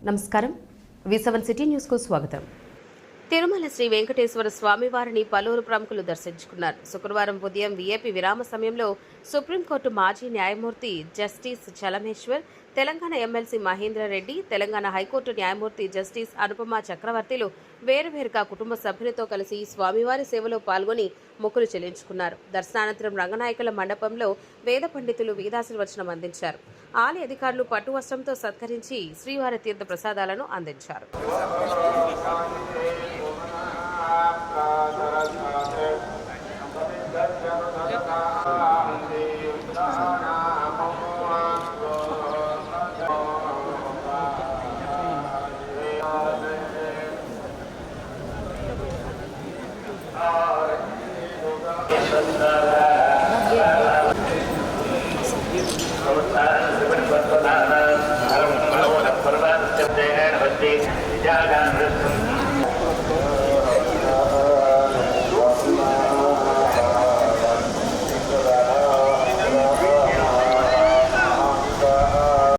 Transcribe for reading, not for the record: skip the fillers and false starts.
నమస్కారం. V7 city news కు స్వాగతం. తిరుమల శ్రీ వెంకటేశ్వర స్వామి వారిని పలువురు ప్రముఖులు దర్శించుకున్నారు. శుక్రవారం ఉదయం వీఐపీ విరామ సమయంలో సుప్రీంకోర్టు మాజీ న్యాయమూర్తి justice Chelameswar, Telangana MLC Mahendra Reddy, Telangana high court న్యాయమూర్తి జస్టిస్ అనుపమ చక్రవర్తిలు వేరువేరుగా కుటుంబ సభ్యులతో కలిసి స్వామివారి సేవలో పాల్గొని మొక్కులు చెల్లించుకున్నారు. దర్శనానంతరం రంగనాయకుల మండపంలో వేద పండితులు వేదాశీర్వచనం అందించారు. ఆలయ అధికారులు పట్టు వస్త్రంతో సత్కరించి శ్రీవారి తీర్థ ప్రసాదాలను అందించారు. Jangan